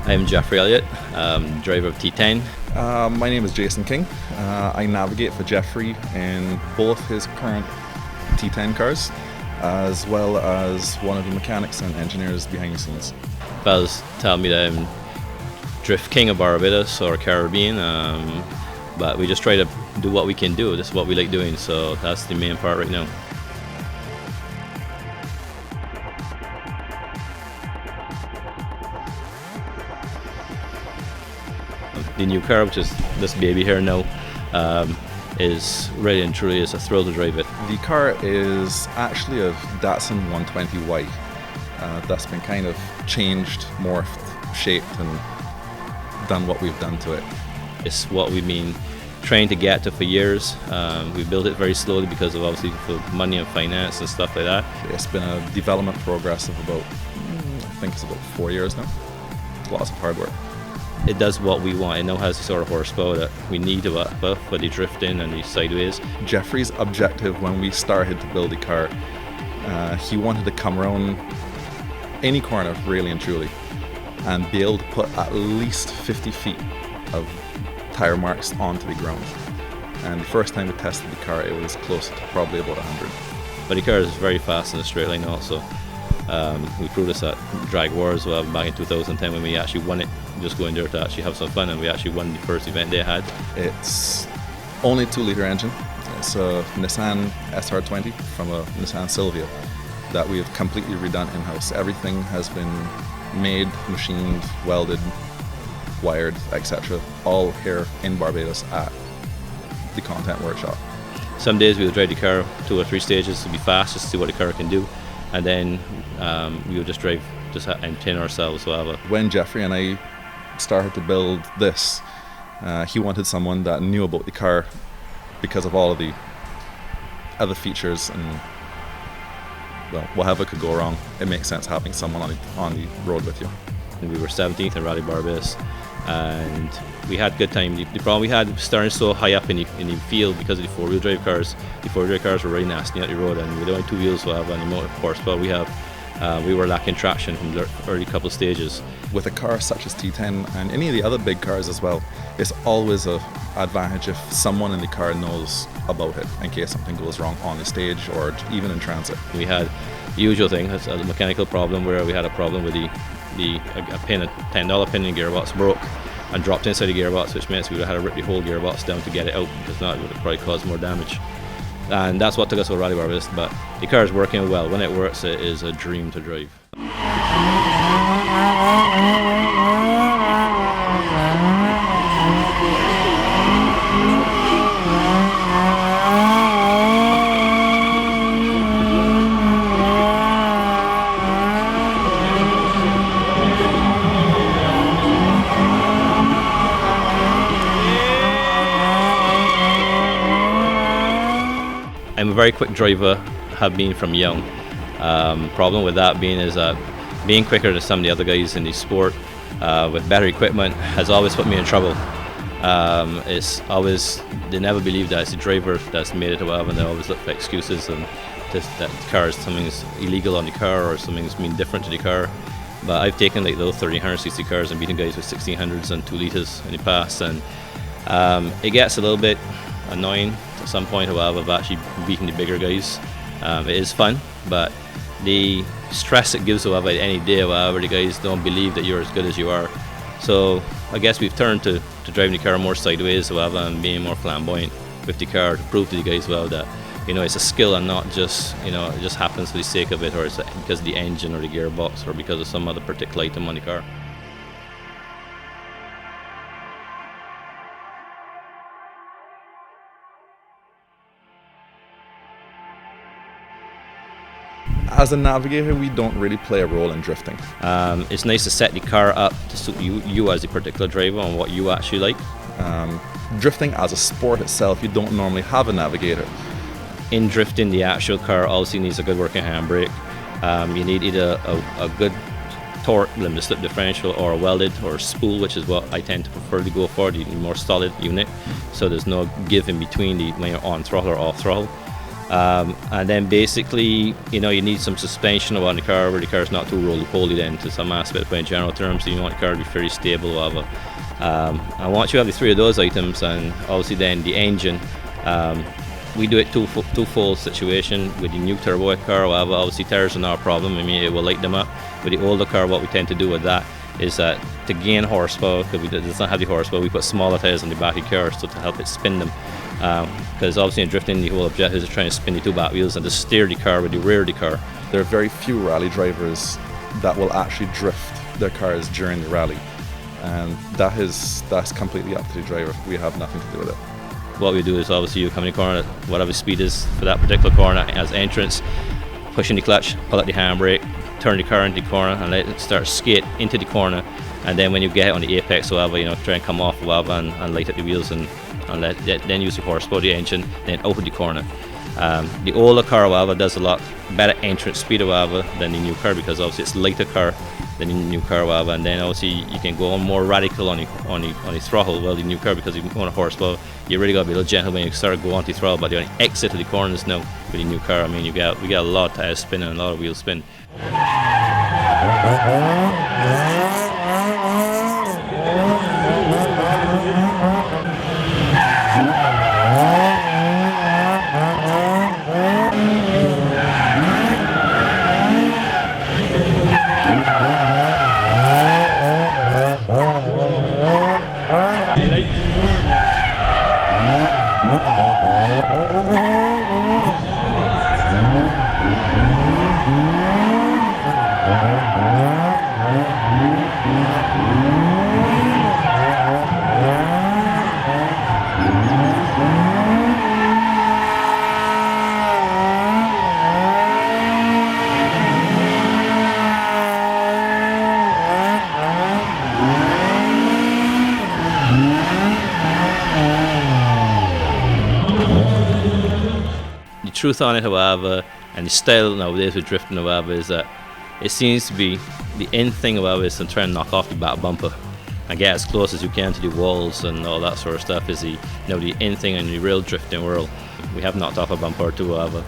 I'm Geoffery Ullyett, driver of T10. My name is Jason King. I navigate for Geoffery in both his current T10 cars, as well as one of the mechanics and engineers behind the scenes. Fellas tell me that I'm Drift King of Barbados or Caribbean, but we just try to do what we can do. This is what we like doing, so that's the main part right now. The new car, which is this baby here now, is really and truly is a thrill to drive it. The car is actually a Datsun 120Y. That's been kind of changed, morphed, shaped, and done what we've done to it. It's what we've been trying to get to for years. We built it very slowly because of obviously for money and finance and stuff like that. It's been a development progress of about, I think it's about 4 years now. Lots of hard work. It does what we want. It now has the sort of horsepower that we need for the drifting and the sideways. Geoffrey's objective when we started to build the car, he wanted to come around any corner really and truly and be able to put at least 50 feet of tire marks onto the ground. And the first time we tested the car, it was close to probably about 100. But the car is very fast in a straight line also. We proved this at Drag Wars back in 2010 when we actually won it, just going there to actually have some fun, and we actually won the first event they had. It's only a 2-litre engine. It's a Nissan SR20 from a Nissan Silvia that we have completely redone in-house. Everything has been made, machined, welded, wired, etc. all here in Barbados at the Content Workshop. Some days we would drive the car 2 or 3 stages to be fast, just to see what the car can do. And then we would just drive, just entertain ourselves. When Geoffery and I started to build this, he wanted someone that knew about the car because of all of the other features, and well, whatever could go wrong, it makes sense having someone on the road with you. And we were 17th in Rally Barbados, and we had a good time. The problem we had starting so high up in the field because of the 4-wheel drive cars. The 4-wheel drive cars were really nasty at the road, and with only 2 wheels we have and the amount of horsepower we have, we were lacking traction from the early couple of stages. With a car such as T10 and any of the other big cars as well, it's always an advantage if someone in the car knows about it in case something goes wrong on the stage or even in transit. We had the usual thing, it's a mechanical problem where we had a problem with a pin, a $10 pin in the gearbox broke and dropped inside the gearbox, which means we would have had to rip the whole gearbox down to get it out, because not, it would have probably caused more damage. And that's what took us to Rally Barbados, but the car is working well. When it works, it is a dream to drive. I'm a very quick driver, have been from young. Problem with that being is that being quicker than some of the other guys in the sport with better equipment has always put me in trouble. It's always, they never believe that it's the driver that's made it to whatever, and they always look for excuses and that the car, something's illegal on the car or something's been different to the car. But I've taken like those 1,360 cars and beaten guys with 1600s and 2 litres in the past, and it gets a little bit annoying at some point, however, of actually beating the bigger guys. It is fun, but the stress it gives, however, any day, however, the guys don't believe that you're as good as you are. So I guess we've turned to driving the car more sideways, however, and being more flamboyant with the car to prove to the guys, well, that it's a skill and not just it just happens for the sake of it, or it's because of the engine or the gearbox or because of some other particular item on the car. As a navigator, we don't really play a role in drifting. It's nice to set the car up to suit you as a particular driver and what you actually like. Drifting as a sport itself, you don't normally have a navigator. In drifting, the actual car obviously needs a good working handbrake. You need either a good torque limited slip differential or a welded or a spool, which is what I tend to prefer to go for, the more solid unit, so there's no give in between when you're on throttle or off throttle. And then basically, you need some suspension on the car where the car's not too roly-poly then to some aspect, but in general terms, you want the car to be very stable, whatever. And once you have the three of those items, and obviously then the engine, we do it two-fold situation with the new turbo car, whatever. Obviously tires are not a problem. I mean, it will light them up. With the older car, what we tend to do with that is that to gain horsepower, because it does not have the horsepower, we put smaller tires on the back of the car so to help it spin them. Because obviously in drifting, the whole objective is trying to spin the two back wheels and to steer the car with the rear of the car. There are very few rally drivers that will actually drift their cars during the rally, and that's completely up to the driver. We have nothing to do with it. What we do is obviously you come in the corner at whatever speed is for that particular corner as entrance, pushing the clutch, pull out the handbrake, turn the car into the corner and let it start skate into the corner, and then when you get it on the apex or whatever, try and come off or whatever and light up the wheels and then use the horsepower of the engine, then open the corner. The older car, however, does a lot better entrance speed, however, than the new car, because obviously it's lighter car than the new car, however, and then obviously you can go on more radical on the throttle. Well, the new car, because you want a horsepower, you really got to be a little gentle when you start go on the throttle, but the exit to the corners now with the new car, I mean, we got a lot of tires spinning and a lot of wheels spin. The truth on it, however, and the style nowadays with drifting, however, is that it seems to be the end thing, however, is to try and knock off the back bumper and get as close as you can to the walls and all that sort of stuff. Is the end thing in the real drifting world. We have knocked off a bumper or two, however.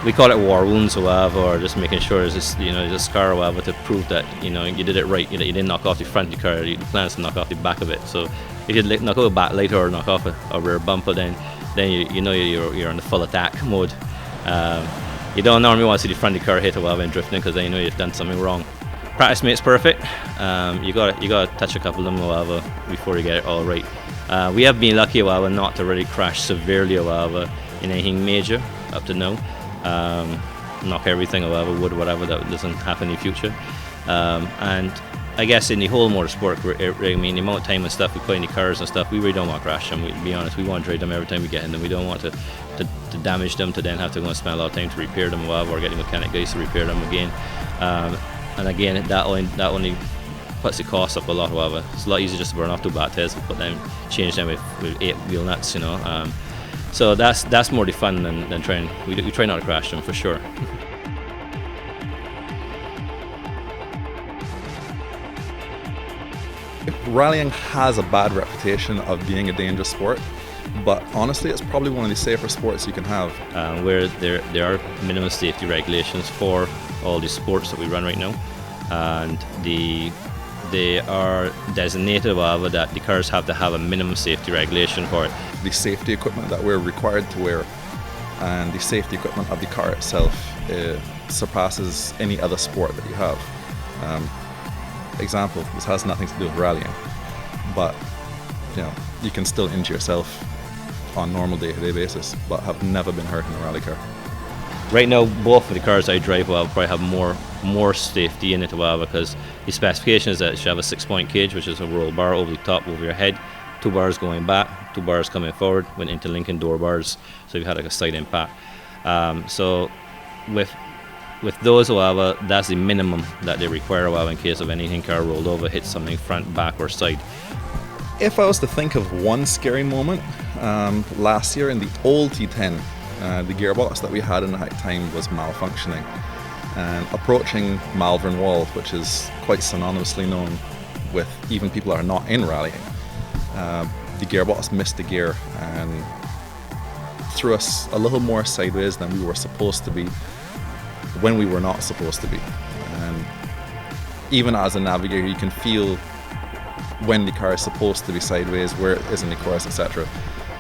We call it war wounds, however, or just making sure there's this, there's a scar, however, to prove that you did it right. You didn't knock off the front of the car. The plan is to knock off the back of it. So if you knock off the back later or knock off a rear bumper, then you're in the full attack mode. You don't normally want to see the front of the car hit or whatever in drifting, because then you've done something wrong. Practice makes perfect. You got to touch a couple of them or whatever before you get it all right. We have been lucky, however, not to really crash severely or whatever in anything major up to now. Knock everything or whatever, wood, whatever, that doesn't happen in the future. And I guess in the whole motorsport, I mean, the amount of time and stuff we put in the cars and stuff, we really don't want to crash them. To be honest, we want to drive them every time we get in them. We don't want to damage them, to then have to go and spend a lot of time to repair them or get the mechanic guys to repair them again. And again, that only puts the cost up a lot. However, it's a lot easier just to burn off two back tires and change them with 8 wheel nuts. So that's more the fun than trying. We try not to crash them for sure. Rallying has a bad reputation of being a dangerous sport, but honestly it's probably one of the safer sports you can have. Where there are minimum safety regulations for all the sports that we run right now, and they are designated, however, that the cars have to have a minimum safety regulation for it. The safety equipment that we're required to wear and the safety equipment of the car itself surpasses any other sport that you have. Example, this has nothing to do with rallying, but you can still injure yourself on a normal day-to-day basis, but have never been hurt in a rally car. Right now, both of the cars I drive will probably have more safety in it, because the specification is that it should have a 6-point cage, which is a roll bar over the top over your head, 2 bars going back, 2 bars coming forward with interlinking door bars, so you've had like a side impact. So with those, however, that's the minimum that they require, however, in case of anything car rolled over, hits something front, back or side. If I was to think of one scary moment, last year in the old T10, the gearbox that we had in that time was malfunctioning. And approaching Malvern Wall, which is quite synonymously known with even people that are not in rallying, the gearbox missed the gear, and threw us a little more sideways than we were supposed to be when we were not supposed to be. And even as a navigator, you can feel when the car is supposed to be sideways, where it is in the course, etc.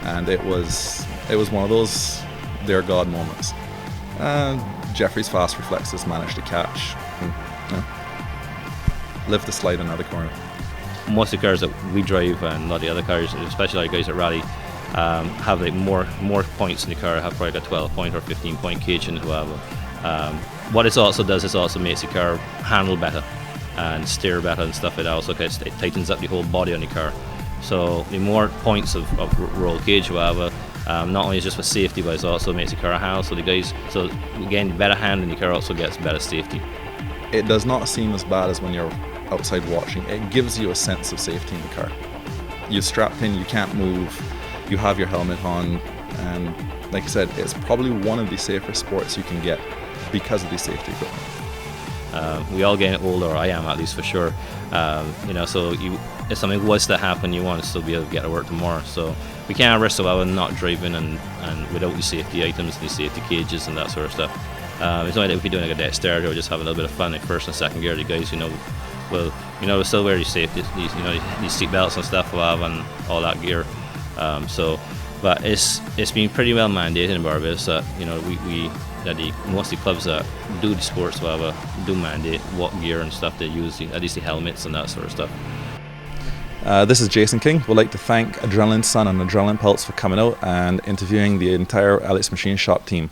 And it was one of those "dear God" moments. And Geoffrey's fast reflexes managed to catch and, live to slide another corner. Most of the cars that we drive and a lot of the other cars, especially like guys at rally, have like more points in the car. Have probably got 12-point or 15-point cage in it, whatever. What it also does is also makes the car handle better and steer better and stuff. It also it tightens up the whole body on the car. So the more points of roll cage, whatever, not only is just for safety, but it also makes the car handle. So again, better hand in the car also gets better safety. It does not seem as bad as when you're outside watching. It gives you a sense of safety in the car. You're strapped in, you can't move, you have your helmet on, and like I said, it's probably one of the safer sports you can get because of the safety equipment. We all getting older, I am at least for sure. So if something was to happen, you want to still be able to get to work tomorrow. So we can't risk not driving and without the safety items, the safety cages and that sort of stuff. It's only that if we're doing like a dexterity or just have a little bit of fun, like first and second gear, the guys, we'll still wear these safety, these seat belts and stuff, and all that gear. But it's been pretty well mandated in Barbados that most of the clubs that do the sports, do mandate what gear and stuff they use, at least the helmets and that sort of stuff. This is Jason King. We'd like to thank Adrenaline Sun and Adrenaline Pulse for coming out and interviewing the entire Ullyett Machine Shop team.